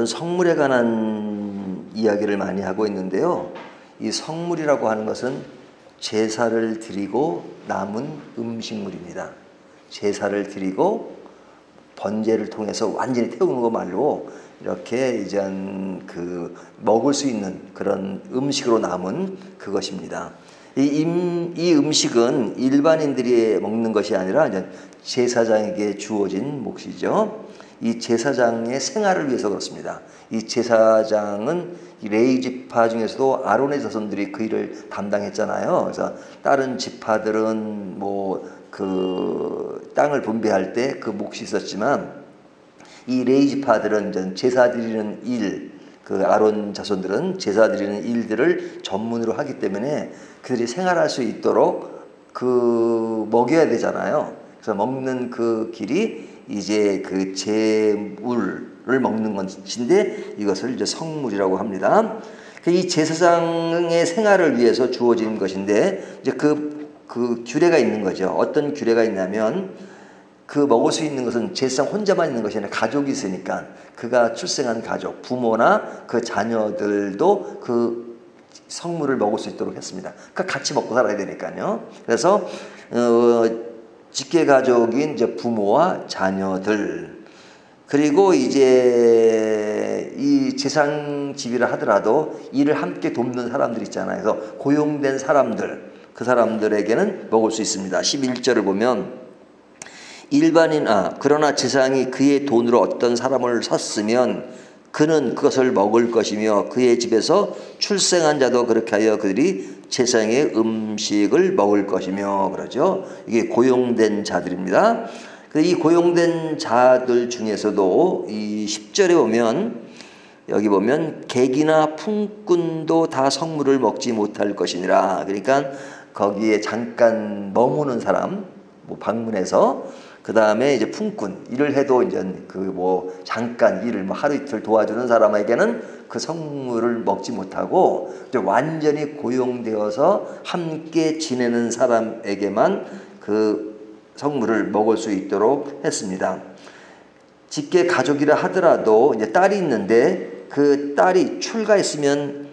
오늘은 성물에 관한 이야기를 많이 하고 있는데요. 이 성물이라고 하는 것은 제사를 드리고 남은 음식물입니다. 제사를 드리고 번제를 통해서 완전히 태우는 거 말고 이렇게 이제 먹을 수 있는 그런 음식으로 남은 그것입니다. 이 음식은 일반인들이 먹는 것이 아니라 이제 제사장에게 주어진 몫이죠. 이 제사장의 생활을 위해서 그렇습니다. 이 제사장은 레위 지파 중에서도 아론의 자손들이 그 일을 담당했잖아요. 그래서 다른 지파들은 땅을 분배할 때 그 몫이 있었지만 이 레위 지파들은 이제 제사 드리는 일, 그 아론 자손들은 제사 드리는 일들을 전문으로 하기 때문에 그들이 생활할 수 있도록 먹여야 되잖아요. 그래서 먹는 그 길이 이제 그 제물을 먹는 것인데 이것을 이제 성물이라고 합니다. 이 제사장의 생활을 위해서 주어진 것인데 이제 그 규례가 있는 거죠. 어떤 규례가 있냐면 먹을 수 있는 것은 제사장 혼자만 있는 것이 아니라 가족이 있으니까 그가 출생한 가족, 부모나 그 자녀들도 그 성물을 먹을 수 있도록 했습니다. 그러니까 같이 먹고 살아야 되니까요. 그래서 직계 가족인 이제 부모와 자녀들, 그리고 이제 이 제사장 집이라 하더라도 일을 함께 돕는 사람들 있잖아요. 그래서 고용된 사람들, 그 사람들에게는 먹을 수 있습니다. 11절을 보면 그러나 제사장이 그의 돈으로 어떤 사람을 샀으면 그는 그것을 먹을 것이며 그의 집에서 출생한 자도 그렇게 하여 그들이 제사장의 음식을 먹을 것이며, 그러죠. 이게 고용된 자들입니다. 이 고용된 자들 중에서도 이 10절에 보면 여기 보면 객이나 품꾼도 다 성물을 먹지 못할 것이니라. 그러니까 거기에 잠깐 머무는 사람, 방문해서 그 다음에 이제 품꾼, 일을 해도 이제 잠깐 일을 하루 이틀 도와주는 사람에게는 그 성물을 먹지 못하고 이제 완전히 고용되어서 함께 지내는 사람에게만 그 성물을 먹을 수 있도록 했습니다. 직계 가족이라 하더라도 이제 딸이 있는데 그 딸이 출가했으면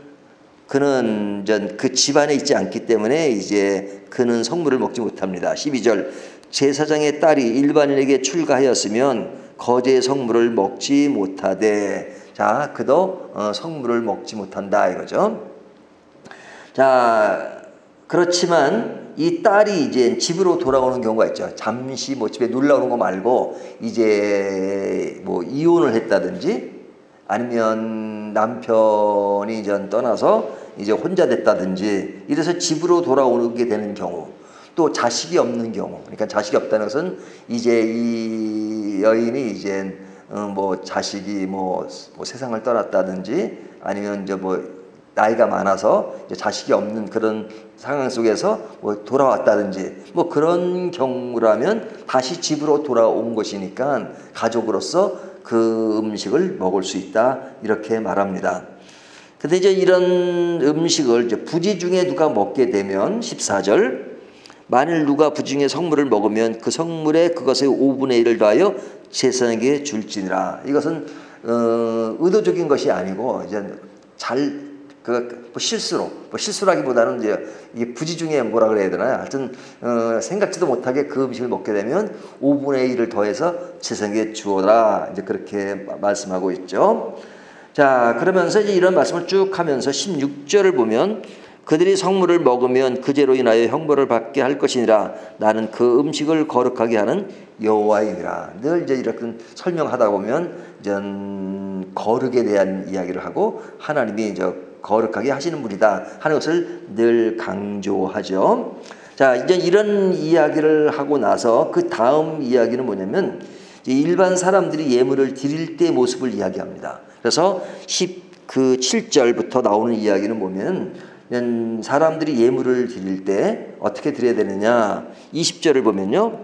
그는 그 집안에 있지 않기 때문에 이제 그는 성물을 먹지 못합니다. 12절 제사장의 딸이 일반인에게 출가하였으면 거제의 성물을 먹지 못하되, 자, 그도 성물을 먹지 못한다 이거죠. 자, 그렇지만 이 딸이 이제 집으로 돌아오는 경우가 있죠. 잠시 집에 놀러 오는 거 말고 이제 이혼을 했다든지 아니면 남편이 이제 떠나서 이제 혼자 됐다든지 이래서 집으로 돌아오게 되는 경우, 또 자식이 없는 경우, 그러니까 자식이 없다는 것은 이제 이 여인이 이제 자식이 세상을 떠났다든지 아니면 이제 나이가 많아서 이제 자식이 없는 그런 상황 속에서 돌아왔다든지 그런 경우라면 다시 집으로 돌아온 것이니까 가족으로서 그 음식을 먹을 수 있다 이렇게 말합니다. 근데 이제 이런 음식을 이제 부지 중에 누가 먹게 되면 14절 만일 누가 부중에 성물을 먹으면 그 성물에 그것의 5분의 1을 더하여 제사장에게 줄지니라. 이것은 의도적인 것이 아니고 이제 실수라기보다는 이제 이게 부지 중에 뭐라 그래야 되나요? 하여튼 생각지도 못하게 그 음식을 먹게 되면 5분의 1을 더해서 제사장에게 주어라. 이제 그렇게 말씀하고 있죠. 자, 그러면서 이제 이런 말씀을 쭉 하면서 16절을 보면 그들이 성물을 먹으면 그 죄로 인하여 형벌을 받게 할 것이니라. 나는 그 음식을 거룩하게 하는 여호와이니라. 늘 이제 이렇게 설명하다 보면 이제 거룩에 대한 이야기를 하고 하나님이 이제 거룩하게 하시는 분이다 하는 것을 늘 강조하죠. 자, 이제 이런 이야기를 하고 나서 그 다음 이야기는 뭐냐면 일반 사람들이 예물을 드릴 때 모습을 이야기합니다. 그래서 7절부터 나오는 이야기는 보면 사람들이 예물을 드릴 때 어떻게 드려야 되느냐. 20절을 보면요.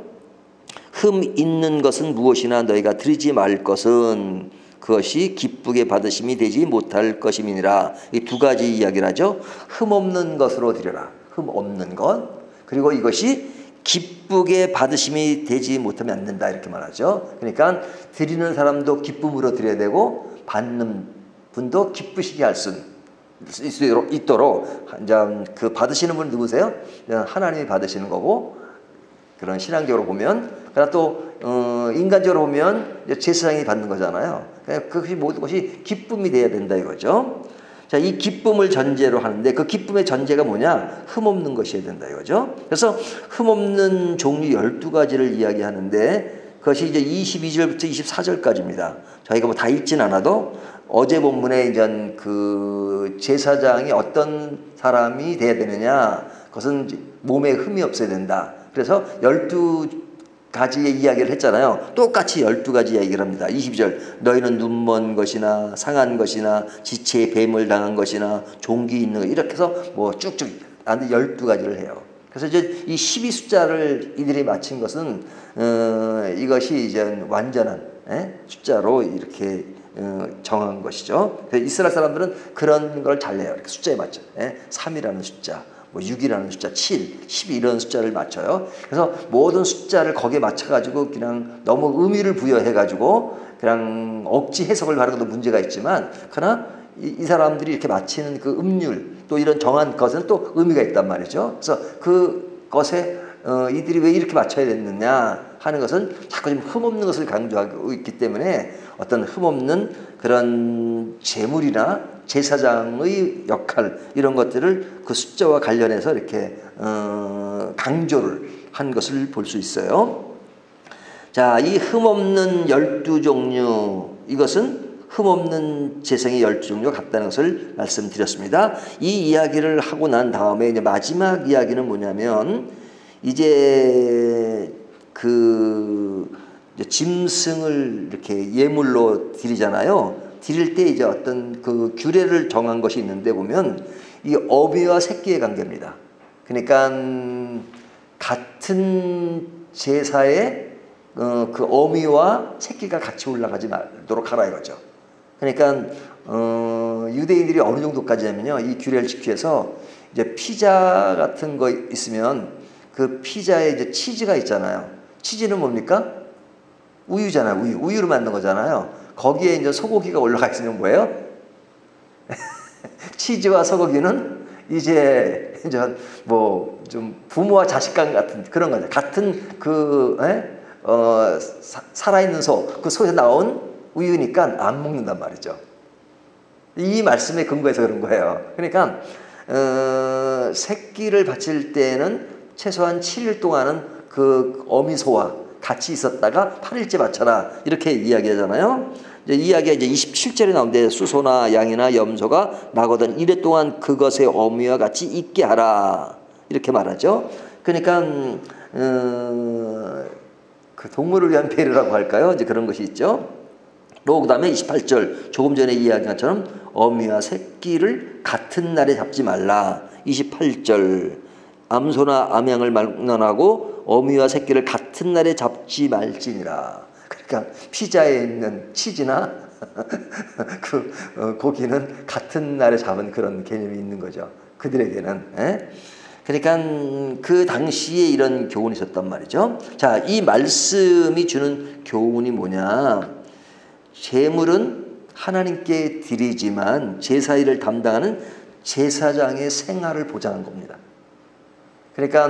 흠 있는 것은 무엇이나 너희가 드리지 말 것은 그것이 기쁘게 받으심이 되지 못할 것임이니라. 이 두 가지 이야기를 하죠. 흠 없는 것으로 드려라. 흠 없는 것. 그리고 이것이 기쁘게 받으심이 되지 못하면 안 된다 이렇게 말하죠. 그러니까 드리는 사람도 기쁨으로 드려야 되고 받는 분도 기쁘시게 할 수 있도록 이제 그 받으시는 분 누구세요? 하나님이 받으시는 거고, 그런 신앙적으로 보면, 그러나 또 인간적으로 보면 제사장이 받는 거잖아요. 그것이 모든 것이 기쁨이 돼야 된다 이거죠. 자, 이 기쁨을 전제로 하는데 그 기쁨의 전제가 뭐냐? 흠없는 것이어야 된다 이거죠. 그래서 흠없는 종류 12가지를 이야기하는데 그것이 이제 22절부터 24절까지입니다. 저희가 뭐 다 읽진 않아도 어제 본문에 이제 그 제사장이 어떤 사람이 돼야 되느냐? 그것은 몸에 흠이 없어야 된다. 그래서 12가지의 이야기를 했잖아요. 똑같이 12가지 이야기를 합니다. 22절 너희는 눈먼 것이나 상한 것이나 지체에 뱀을 당한 것이나 종기 있는 것 이렇게 해서 뭐 쭉쭉 12가지를 해요. 그래서 이제 이 12숫자를 이들이 맞힌 것은 이것이 이제 완전한 숫자로 이렇게 정한 것이죠. 그래서 이스라엘 사람들은 그런 걸 잘 내요. 이렇게 숫자에 맞죠. 3이라는 숫자, 뭐 6이라는 숫자, 7, 12 이런 숫자를 맞춰요. 그래서 모든 숫자를 거기에 맞춰가지고 그냥 너무 의미를 부여해가지고 그냥 억지 해석을 하는 것도 문제가 있지만, 그러나 이 사람들이 이렇게 맞히는 그 음률 또 이런 정한 것은 또 의미가 있단 말이죠. 그래서 그것에 이들이 왜 이렇게 맞춰야 됐느냐 하는 것은 자꾸 좀 흠없는 것을 강조하고 있기 때문에 어떤 흠없는 그런 제물이나 제사장의 역할 이런 것들을 그 숫자와 관련해서 이렇게 강조를 한 것을 볼 수 있어요. 자, 이 흠없는 12종류 이것은 흠없는 제사장의 12종류가 같다는 것을 말씀드렸습니다. 이 이야기를 하고 난 다음에 이제 마지막 이야기는 뭐냐면 이제 이제 짐승을 이렇게 예물로 드리잖아요. 드릴 때 이제 어떤 그 규례를 정한 것이 있는데 보면 이 어미와 새끼의 관계입니다. 그러니까 같은 제사에 그 어미와 새끼가 같이 올라가지 말도록 하라 이거죠. 그러니까 유대인들이 어느 정도까지냐면요, 이 규례를 지키면서 이제 피자 같은 거 있으면 그 피자에 이제 치즈가 있잖아요. 치즈는 뭡니까? 우유잖아요. 우유로 만든 거잖아요. 거기에 이제 소고기가 올라가 있으면 뭐예요? 치즈와 소고기는 이제 뭐 좀 부모와 자식간 같은 그런 거죠. 같은 살아있는 그 소에서 나온 우유니까 안 먹는단 말이죠. 이 말씀에 근거해서 그런 거예요. 그러니까 새끼를 바칠 때는 최소한 7일 동안은 그 어미소와 같이 있었다가 8일째 바쳐라 이렇게 이야기하잖아요. 이제 이야기가 이제 27절에 나오는데 수소나 양이나 염소가 나거든 이래 동안 그것의 어미와 같이 있게 하라 이렇게 말하죠. 그러니까 그 동물을 위한 배려라고 할까요? 이제 그런 것이 있죠. 또 그다음에 28절 조금 전에 이야기한 것처럼 어미와 새끼를 같은 날에 잡지 말라. 28절 암소나 암양을 막론하고 어미와 새끼를 같은 날에 잡지 말지니라. 그러니까 피자에 있는 치즈나 고기는 같은 날에 잡은 그런 개념이 있는 거죠. 그들에게는. 그러니까 그 당시에 이런 교훈이 있었단 말이죠. 자, 이 말씀이 주는 교훈이 뭐냐? 제물은 하나님께 드리지만 제사 일을 담당하는 제사장의 생활을 보장한 겁니다. 그러니까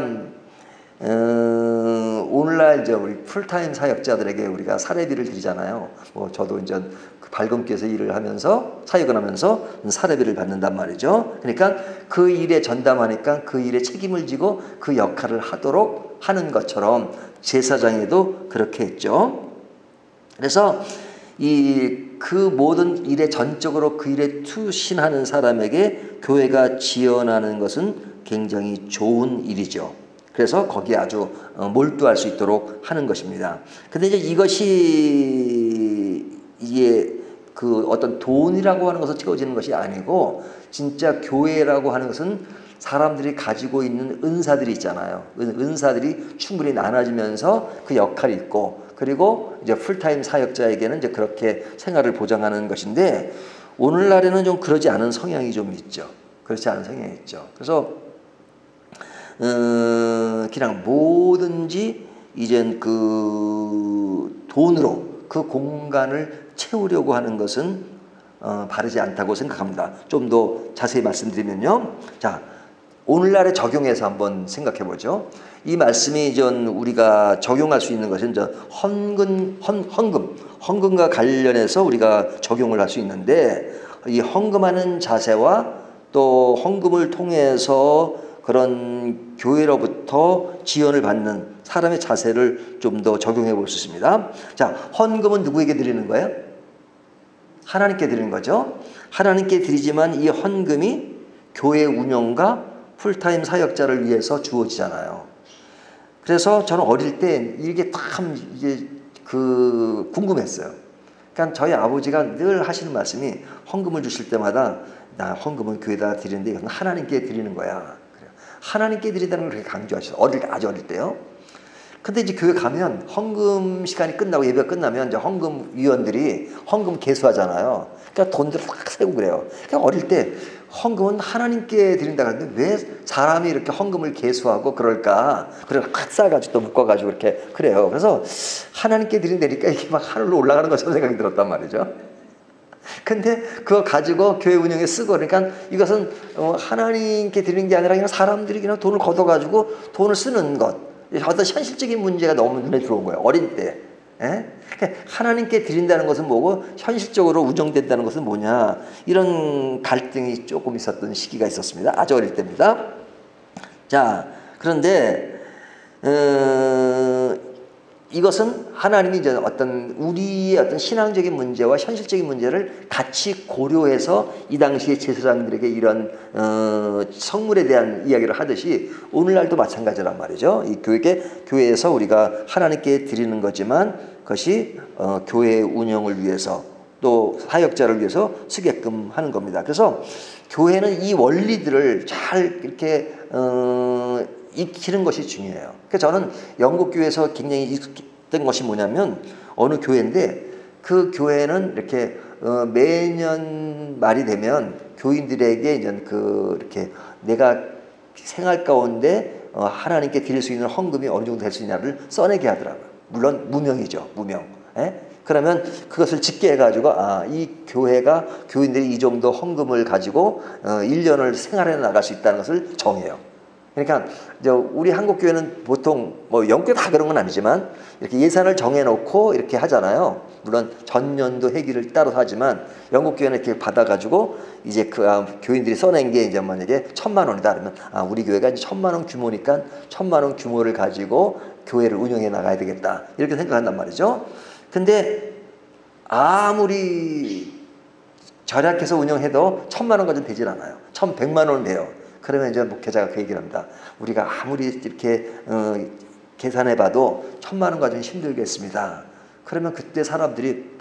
오늘날 이제 우리 풀타임 사역자들에게 우리가 사례비를 드리잖아요. 뭐 저도 이제 그 밝음교에서 일을 하면서 사역을 하면서 사례비를 받는단 말이죠. 그러니까 그 일에 전담하니까 그 일에 책임을 지고 그 역할을 하도록 하는 것처럼 제사장에도 그렇게 했죠. 그래서 그 모든 일에 전적으로 그 일에 투신하는 사람에게 교회가 지원하는 것은 굉장히 좋은 일이죠. 그래서 거기에 아주 몰두할 수 있도록 하는 것입니다. 근데 이제 이것이 이게 그 어떤 돈이라고 하는 것을 채워지는 것이 아니고 진짜 교회라고 하는 것은 사람들이 가지고 있는 은사들이 있잖아요. 은사들이 충분히 나눠지면서 그 역할이 있고 그리고 이제 풀타임 사역자에게는 이제 그렇게 생활을 보장하는 것인데 오늘날에는 좀 그러지 않은 성향이 좀 있죠. 그렇지 않은 성향이 있죠. 그래서 그냥 뭐든지 이젠 그 돈으로 그 공간을 채우려고 하는 것은 바르지 않다고 생각합니다. 좀 더 자세히 말씀드리면요. 자, 오늘날에 적용해서 한번 생각해 보죠. 이 말씀이 우리가 적용할 수 있는 것은 헌금과 관련해서 우리가 적용을 할 수 있는데, 이 헌금하는 자세와 또 헌금을 통해서 그런 교회로부터 지원을 받는 사람의 자세를 좀 더 적용해 볼 수 있습니다. 자, 헌금은 누구에게 드리는 거예요? 하나님께 드리는 거죠. 하나님께 드리지만 이 헌금이 교회 운영과 풀타임 사역자를 위해서 주어지잖아요. 그래서 저는 어릴 때 이게 참 궁금했어요. 그러니까 저희 아버지가 늘 하시는 말씀이, 헌금을 주실 때마다 나 헌금은 교회에다 드리는데 이건 하나님께 드리는 거야. 그래요. 하나님께 드린다는 걸 그렇게 강조하셨어요. 아주 어릴 때요. 근데 이제 교회 가면 헌금 시간이 끝나고 예배가 끝나면 이제 헌금 위원들이 헌금 계수하잖아요. 그러니까 돈들 막 세고 그래요. 그러니까 어릴 때 헌금은 하나님께 드린다 그러는데 왜 사람이 이렇게 헌금을 계수하고 그럴까? 그래서 쌓아가지고 또 묶어가지고 이렇게 그래요. 그래서 하나님께 드린다니까 이게 막 하늘로 올라가는 것처럼 생각이 들었단 말이죠. 근데 그거 가지고 교회 운영에 쓰고, 그러니까 이것은 하나님께 드리는 게 아니라 그냥 사람들이 그냥 돈을 걷어가지고 돈을 쓰는 것. 어떤 현실적인 문제가 너무 눈에 들어온 거예요. 어린 때. 그러니까 하나님께 드린다는 것은 뭐고 현실적으로 운영된다는 것은 뭐냐, 이런 갈등이 조금 있었던 시기가 있었습니다. 아주 어릴 때입니다. 자, 그런데 이것은 하나님이 이제 우리의 어떤 신앙적인 문제와 현실적인 문제를 같이 고려해서 이 당시에 제사장들에게 이런 성물에 대한 이야기를 하듯이 오늘날도 마찬가지란 말이죠. 이 교회에서 우리가 하나님께 드리는 거지만 그것이 교회의 운영을 위해서 또 사역자를 위해서 쓰게끔 하는 겁니다. 그래서 교회는 이 원리들을 잘 이렇게 익히는 것이 중요해요. 그래서 저는 영국 교회에서 굉장히 익혔던 것이 뭐냐면, 어느 교회인데 그 교회는 이렇게 매년 말이 되면 교인들에게 이제 이렇게 내가 생활 가운데 하나님께 드릴 수 있는 헌금이 어느 정도 될 수 있냐를 써내게 하더라고요. 물론 무명이죠, 무명. 그러면 그것을 집계 해가지고 이 교회가 교인들이 이 정도 헌금을 가지고 1년을 생활해 나갈 수 있다는 것을 정해요. 그러니까 우리 한국 교회는 보통 영국에 다 그런 건 아니지만 이렇게 예산을 정해놓고 이렇게 하잖아요. 물론 전년도 회기를 따로 하지만 영국 교회는 이렇게 받아가지고 이제 교인들이 써낸 게 이제 만약에 1,000만 원이다 그러면 우리 교회가 이제 1,000만 원 규모니까 1,000만 원 규모를 가지고 교회를 운영해 나가야 되겠다, 이렇게 생각한단 말이죠. 근데 아무리 절약해서 운영해도 1,000만 원 가지고 되질 않아요. 1,100만 원은 돼요. 그러면 이제 목회자가 그 얘기를 합니다. 우리가 아무리 이렇게 계산해봐도 1,000만 원 가지고는 힘들겠습니다. 그러면 그때 사람들이,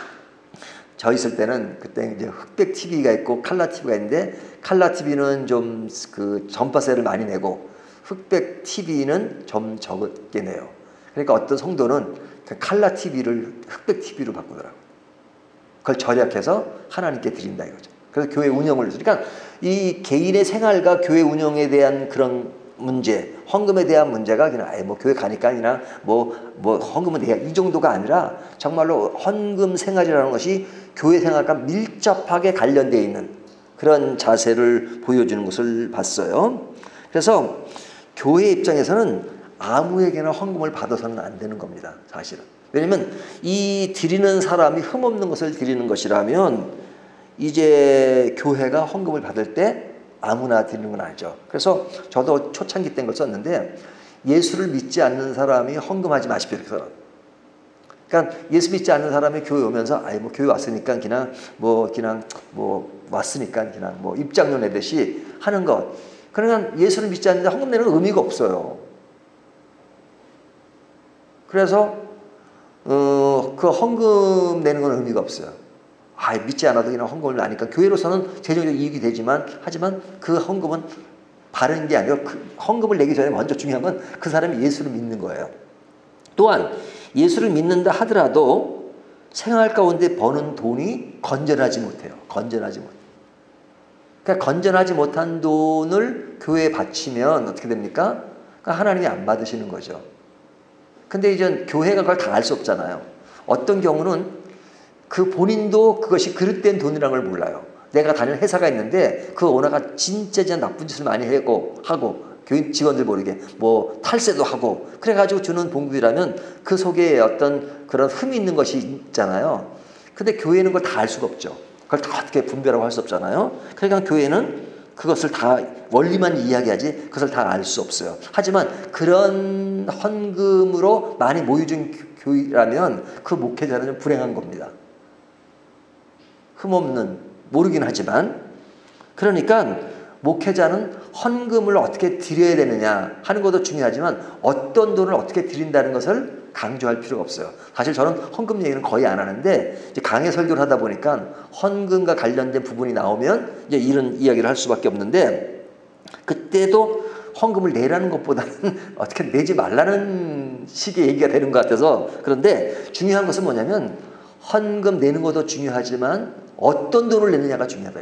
저 있을 때는 그때 이제 흑백 TV가 있고 칼라 TV가 있는데, 칼라 TV는 좀 전파세를 많이 내고 흑백 TV는 좀 적게 내요. 그러니까 어떤 성도는 그 칼라 TV를 흑백 TV로 바꾸더라고요. 그걸 절약해서 하나님께 드린다 이거죠. 그래서 교회 운영을 해서, 그러니까 이 개인의 생활과 교회 운영에 대한 그런 문제, 헌금에 대한 문제가 그냥 교회 가니까 그냥 헌금은 내가 이 정도가 아니라 정말로 헌금 생활이라는 것이 교회 생활과 밀접하게 관련되어 있는 그런 자세를 보여주는 것을 봤어요. 그래서 교회 입장에서는 아무에게나 헌금을 받아서는 안 되는 겁니다, 사실은. 왜냐면 이 드리는 사람이 흠없는 것을 드리는 것이라면 이제 교회가 헌금을 받을 때 아무나 드리는 건 아니죠. 그래서 저도 초창기 때인 걸 썼는데, 예수를 믿지 않는 사람이 헌금하지 마십시오, 이렇게. 그러니까 예수 믿지 않는 사람이 교회 오면서 교회 왔으니까 그냥 왔으니까 그냥 입장료 내듯이 하는 것. 그러니까 예수를 믿지 않는데 헌금 내는 의미가 없어요. 그래서 그 헌금 내는 건 의미가 없어요. 믿지 않아도 그냥 헌금을 나니까 교회로서는 재정적 이익이 되지만, 하지만 그 헌금은 바른 게 아니라 그 헌금을 내기 전에 먼저 중요한 건 그 사람이 예수를 믿는 거예요. 또한 예수를 믿는다 하더라도 생활 가운데 버는 돈이 건전하지 못해요. 건전하지 못해요. 그러니까 건전하지 못한 돈을 교회에 바치면 어떻게 됩니까? 그러니까 하나님이 안 받으시는 거죠. 근데 이제 교회가 그걸 다 알 수 없잖아요. 어떤 경우는 그 본인도 그것이 그릇된 돈이라는 걸 몰라요. 내가 다니는 회사가 있는데 그 오너가 진짜 나쁜 짓을 많이 하고 교인 직원들 모르게 뭐 탈세도 하고 그래가지고 주는 봉급이라면 그 속에 어떤 그런 흠이 있는 것이 있잖아요. 근데 교회는 그걸 다 알 수가 없죠. 그걸 다 어떻게 분별하고 할 수 없잖아요. 그러니까 교회는 그것을 다 원리만 이야기하지 그것을 다 알 수 없어요. 하지만 그런 헌금으로 많이 모여준 교회라면 그 목회자는 좀 불행한 겁니다. 흠없는, 모르긴 하지만. 그러니까 목회자는 헌금을 어떻게 드려야 되느냐 하는 것도 중요하지만 어떤 돈을 어떻게 드린다는 것을 강조할 필요가 없어요. 사실 저는 헌금 얘기는 거의 안 하는데 이제 강해 설교를 하다 보니까 헌금과 관련된 부분이 나오면 이제 이런 이야기를 할 수밖에 없는데, 그때도 헌금을 내라는 것보다는 어떻게 내지 말라는 식의 얘기가 되는 것 같아서. 그런데 중요한 것은 뭐냐면 헌금 내는 것도 중요하지만 어떤 돈을 내느냐가 중요하다.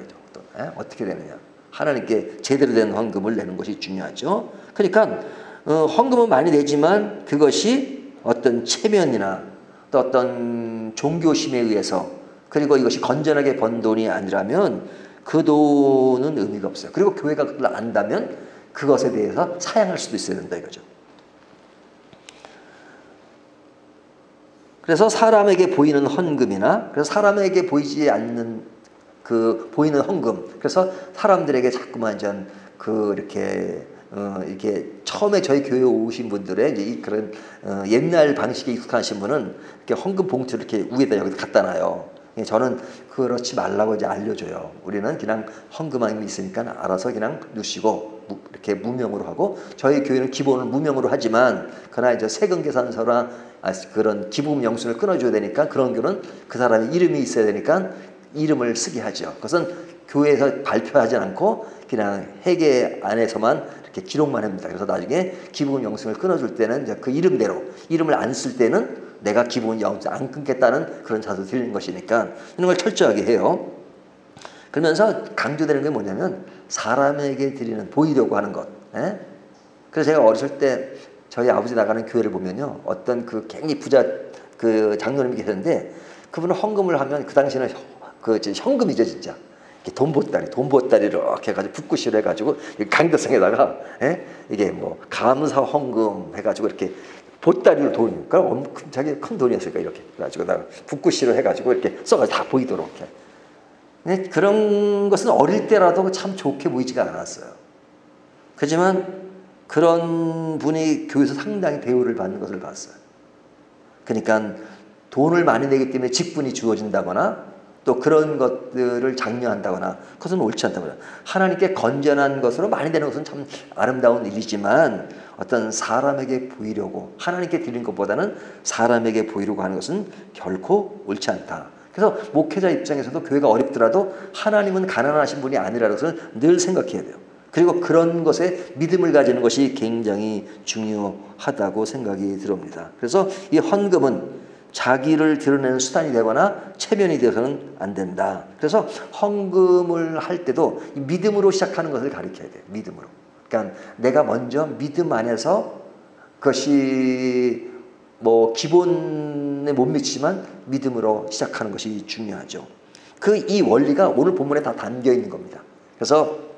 어떻게 되느냐. 하나님께 제대로 된 헌금을 내는 것이 중요하죠. 그러니까 헌금은 많이 내지만 그것이 어떤 체면이나 또 어떤 종교심에 의해서, 그리고 이것이 건전하게 번 돈이 아니라면 그 돈은 의미가 없어요. 그리고 교회가 그걸 안다면 그것에 대해서 사양할 수도 있어야 된다 이거죠. 그래서 사람에게 보이는 헌금이나, 그래서 사람에게 보이지 않는 그 보이는 헌금, 그래서 사람들에게 자꾸만 이렇게 처음에 저희 교회에 오신 분들의 이제 그런 옛날 방식에 익숙하신 분은 이렇게 헌금 봉투를 이렇게 위에다 여기다 갖다 놔요. 저는 그렇지 말라고 이제 알려줘요. 우리는 그냥 헌금함이 있으니까 알아서 그냥 누시고 이렇게 무명으로 하고, 저희 교회는 기본은 무명으로 하지만 그러나 이제 세금 계산서나 그런 기부금 영수증을 끊어줘야 되니까 그런 경우는 그 사람의 이름이 있어야 되니까 이름을 쓰게 하죠. 그것은 교회에서 발표하지 않고 그냥 회계 안에서만 이렇게 기록만 합니다. 그래서 나중에 기부금 영수증을 끊어줄 때는 이제 그 이름대로, 이름을 안 쓸 때는 내가 기부금 영수증 안 끊겠다는 그런 자도 드리는 것이니까 이런 걸 철저하게 해요. 그러면서 강조되는 게 뭐냐면 사람에게 드리는, 보이려고 하는 것. 그래서 제가 어렸을 때 저희 아버지 나가는 교회를 보면요, 어떤 그 굉장히 부자 그 장로님이 계셨는데 그분은 헌금을 하면 그 당시에는 그 현금이죠 진짜. 돈 보따리 이렇게 해가지고 붓구시로 해가지고 강대상에다가 이게 뭐 감사 헌금 해가지고 이렇게 보따리로 돈, 그럼 자기 큰 돈이었으니까 이렇게 해가지고 붓구시로 해가지고 이렇게 써가지고 다 보이도록 이렇게. 그런 것은 어릴 때라도 참 좋게 보이지가 않았어요. 하지만 그런 분이 교회에서 상당히 대우를 받는 것을 봤어요. 그러니까 돈을 많이 내기 때문에 직분이 주어진다거나 또 그런 것들을 장려한다거나 그것은 옳지 않다고요. 하나님께 건전한 것으로 많이 되는 것은 참 아름다운 일이지만 어떤 사람에게 보이려고 하나님께 드리는 것보다는 사람에게 보이려고 하는 것은 결코 옳지 않다. 그래서 목회자 입장에서도 교회가 어렵더라도 하나님은 가난하신 분이 아니라는 것을 늘 생각해야 돼요. 그리고 그런 것에 믿음을 가지는 것이 굉장히 중요하다고 생각이 들어옵니다. 그래서 이 헌금은 자기를 드러내는 수단이 되거나 체면이 되어서는 안 된다. 그래서 헌금을 할 때도 믿음으로 시작하는 것을 가르쳐야 돼요. 믿음으로. 그러니까 내가 먼저 믿음 안에서, 그것이 뭐 기본에 못 미치지만 믿음으로 시작하는 것이 중요하죠. 이 원리가 오늘 본문에 다 담겨 있는 겁니다. 그래서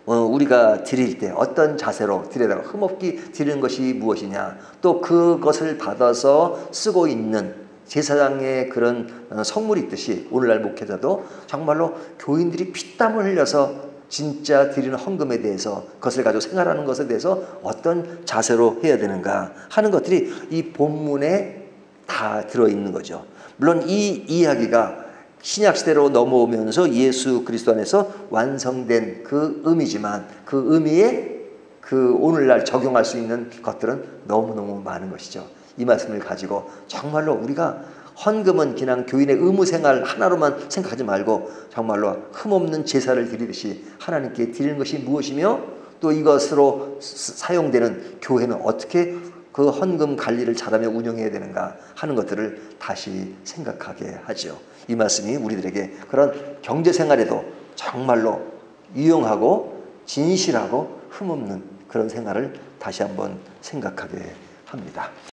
우리가 드릴 때 어떤 자세로 드려다가 흠없게 드리는 것이 무엇이냐, 또 그것을 받아서 쓰고 있는 제사장의 그런 성물이 있듯이 오늘날 목회자도 정말로 교인들이 피땀을 흘려서 진짜 드리는 헌금에 대해서, 그것을 가지고 생활하는 것에 대해서 어떤 자세로 해야 되는가 하는 것들이 이 본문에 다 들어있는 거죠. 물론 이 이야기가 신약시대로 넘어오면서 예수 그리스도 안에서 완성된 그 의미지만 그 의미에 그 오늘날 적용할 수 있는 것들은 너무너무 많은 것이죠. 이 말씀을 가지고 정말로 우리가 헌금은 그냥 교인의 의무생활 하나로만 생각하지 말고 정말로 흠없는 제사를 드리듯이 하나님께 드리는 것이 무엇이며 또 이것으로 사용되는 교회는 어떻게 그 헌금 관리를 잘하며 운영해야 되는가 하는 것들을 다시 생각하게 하죠. 이 말씀이 우리들에게 그런 경제생활에도 정말로 유용하고 진실하고 흠없는 그런 생활을 다시 한번 생각하게 합니다.